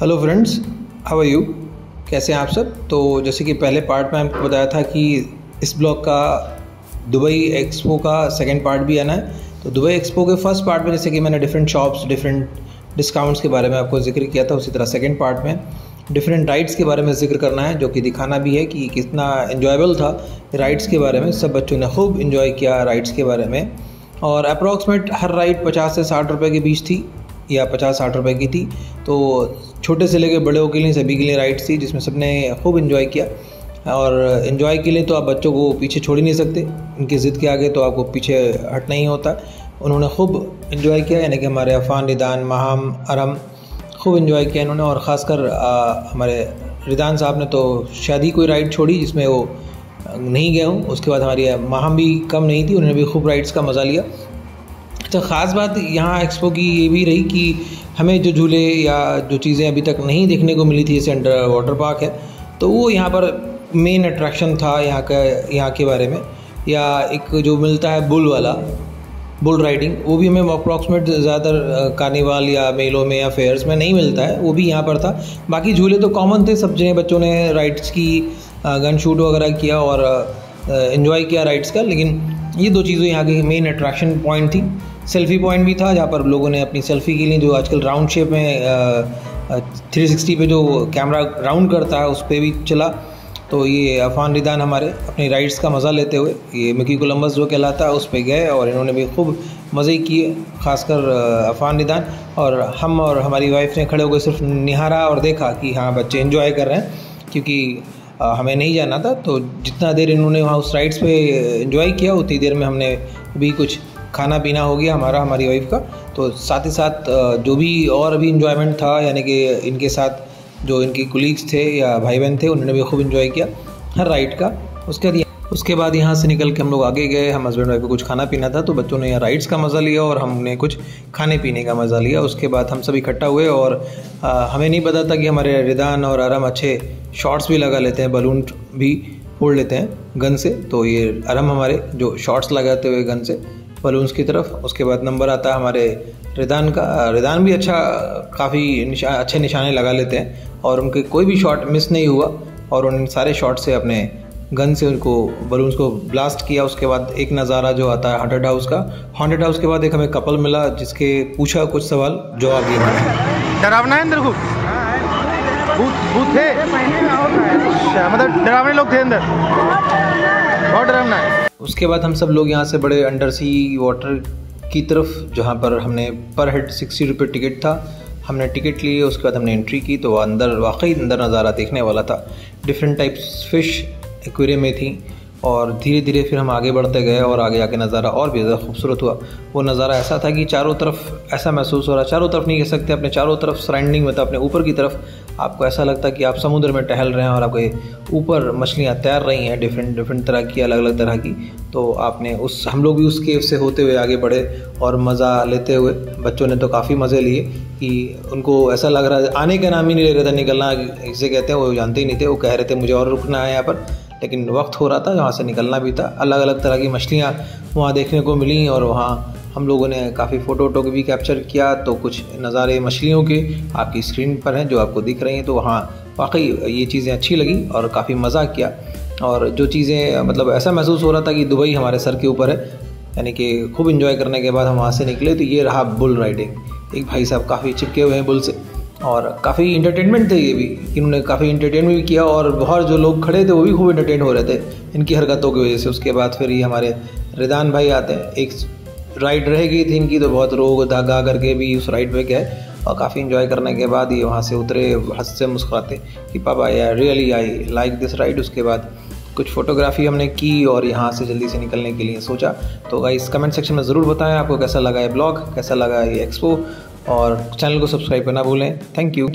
Hello friends, how are you. कैसे हैं आप सब। तो जैसे कि पहले पार्ट में आपको बताया था कि इस ब्लॉग का दुबई एक्सपो का सेकंड पार्ट भी आना है। तो दुबई एक्सपो के फर्स्ट पार्ट में जैसे कि मैंने डिफरेंट शॉप्स, डिफरेंट डिस्काउंट्स के बारे में आपको जिक्र किया था, उसी तरह सेकंड पार्ट में डिफरेंट राइड्स के बारे में जिक्र करना है, जो कि दिखाना भी है कि कितना एन्जॉयबल था राइड्स के बारे में। सब बच्चों ने खूब इन्जॉय किया राइड्स के बारे में। और अप्रॉक्सीमेट हर राइड 50 से 60 रुपये के बीच थी, या 50-60 रुपये की थी। तो छोटे से लेकर बड़ों के लिए सभी के लिए राइड्स थी, जिसमें सबने खूब इन्जॉय किया। और इन्जॉय के लिए तो आप बच्चों को पीछे छोड़ ही नहीं सकते, उनकी ज़िद के आगे तो आपको पीछे हटना ही होता। उन्होंने खूब इन्जॉय किया, यानी कि हमारे अफान, रिदान, माहम, अरम खूब इन्जॉय किया इन्होंने। और ख़ासकर हमारे रिदान साहब ने तो शायद ही कोई राइड छोड़ी जिसमें वो नहीं गए हों। उसके बाद हमारी माहम भी कम नहीं थी, उन्होंने भी खूब राइड्स का मज़ा लिया। अच्छा, ख़ास बात यहाँ एक्सपो की ये भी रही कि हमें जो झूले या जो चीज़ें अभी तक नहीं देखने को मिली थी, जैसे अंडर वाटर पार्क है, तो वो यहाँ पर मेन अट्रैक्शन था यहाँ के बारे में। या एक जो मिलता है बुल राइडिंग, वो भी हमें अप्रॉक्सीमेट ज़्यादातर कार्निवाल या मेलों में या फेयर्स में नहीं मिलता है, वो भी यहाँ पर था। बाकी झूले तो कॉमन थे, सब जगह बच्चों ने राइड्स की गन शूट वगैरह किया और इन्जॉय किया राइड्स का। लेकिन ये दो चीज़ें यहाँ की मेन अट्रैक्शन पॉइंट थी। सेल्फ़ी पॉइंट भी था, जहाँ पर लोगों ने अपनी सेल्फ़ी के लिए जो आजकल राउंड शेप में 360 पे जो कैमरा राउंड करता है उस पर भी चला। तो ये अफान, रिदान हमारे अपनी राइड्स का मज़ा लेते हुए ये मिकी कोलंबस जो कहलाता है उस पर गए और इन्होंने भी खूब मज़े किए। ख़ासकर अफान, रिदान और हम और हमारी वाइफ ने खड़े होकर सिर्फ निहारा और देखा कि हाँ बच्चे एंजॉय कर रहे हैं, क्योंकि हमें नहीं जाना था। तो जितना देर इन्होंने वहाँ उस राइड्स पे एंजॉय किया, उतनी देर में हमने भी कुछ खाना पीना हो गया हमारी वाइफ का। तो साथ ही साथ जो भी और अभी इन्जॉयमेंट था, यानी कि इनके साथ जो इनके कुलीग्स थे या भाई बहन थे, उन्होंने भी खूब इन्जॉय किया हर राइड का। उसके बाद यहाँ से निकल के हम लोग आगे गए। हम हस्बैंड वाइफ को कुछ खाना पीना था, तो बच्चों ने यहाँ राइड्स का मज़ा लिया और हमने कुछ खाने पीने का मज़ा लिया। उसके बाद हम सभी इकट्ठा हुए और हमें नहीं पता था कि हमारे रिदान और अरम अच्छे शॉट्स भी लगा लेते हैं, बलून भी फोड़ लेते हैं गन से। तो ये अरम हमारे जो शॉट्स लगाते हुए गन से बलून्स की तरफ। उसके बाद नंबर आता है हमारे रिदान का। रिदान भी काफ़ी अच्छे निशाने लगा लेते हैं और उनके कोई भी शॉट मिस नहीं हुआ और उन सारे शॉट से अपने गन से उनको बलून्स को ब्लास्ट किया। उसके बाद एक नज़ारा जो आता है हॉन्टेड हाउस का। हॉन्टेड हाउस के बाद एक हमें कपल मिला जिसके पूछा कुछ सवाल जवाब दिया। डरावना है अंदर, खूब भूत थे, मतलब डरावने लोग थे अंदर, बहुत डरावना है। उसके बाद हम सब लोग यहाँ से बड़े अंडर सी वाटर की तरफ, जहाँ पर हमने पर हेड 60 रुपये टिकट था, हमने टिकट लिए। उसके बाद हमने एंट्री की तो वाकई अंदर नज़ारा देखने वाला था। डिफरेंट टाइप्स फिश एक्वेरियम में थी और धीरे धीरे फिर हम आगे बढ़ते गए और आगे आके नज़ारा और भी ज़्यादा खूबसूरत हुआ। वो नज़ारा ऐसा था कि चारों तरफ ऐसा महसूस हो रहा, चारों तरफ नहीं कह सकते, अपने चारों तरफ सराउंडिंग में था, अपने ऊपर की तरफ आपको ऐसा लगता कि आप समुद्र में टहल रहे हैं और आपके ऊपर मछलियाँ तैर रही हैं, डिफरेंट तरह की, अलग अलग तरह की। तो हम लोग भी उस केव से होते हुए आगे बढ़े और मज़ा लेते हुए बच्चों ने तो काफ़ी मज़े लिए कि उनको ऐसा लग रहा है, आने का नाम ही नहीं ले रहा था, निकलना इसे कहते हैं, वो जानते ही नहीं थे। वो कह रहे थे मुझे और रुकना है यहाँ पर, लेकिन वक्त हो रहा था वहाँ से निकलना भी था। अलग अलग तरह की मछलियाँ वहाँ देखने को मिली और वहाँ हम लोगों ने काफ़ी फ़ोटो भी कैप्चर किया। तो कुछ नज़ारे मछलियों के आपकी स्क्रीन पर हैं जो आपको दिख रही हैं। तो वहाँ वाकई ये चीज़ें अच्छी लगी और काफ़ी मज़ा किया। और जो चीज़ें मतलब ऐसा महसूस हो रहा था कि दुबई हमारे सर के ऊपर है, यानी कि खूब इन्जॉय करने के बाद हम वहाँ से निकले। तो ये रहा बुल राइडिंग। एक भाई साहब काफ़ी चिपके हुए हैं बुल से और काफ़ी इंटरटेनमेंट थे ये भी, इन्होंने काफ़ी इंटरटेन भी किया और बहुत जो लोग खड़े थे वो भी खूब इंटरटेन हो रहे थे इनकी हरकतों की वजह से। उसके बाद फिर ये हमारे रिदान भाई आते हैं। एक राइड रह गई थी इनकी, तो बहुत रोग धागा करके भी उस राइड पे गए और काफ़ी इन्जॉय करने के बाद ये वहाँ से उतरे हंसते मुस्कुराते कि पापा यार really I like this ride. उसके बाद कुछ फ़ोटोग्राफी हमने की और यहाँ से जल्दी से निकलने के लिए सोचा। तो गाइस कमेंट सेक्शन में ज़रूर बताएं आपको कैसा लगा ये ब्लॉग, कैसा लगा ये एक्सपो, और चैनल को सब्सक्राइब करना भूलें। Thank you.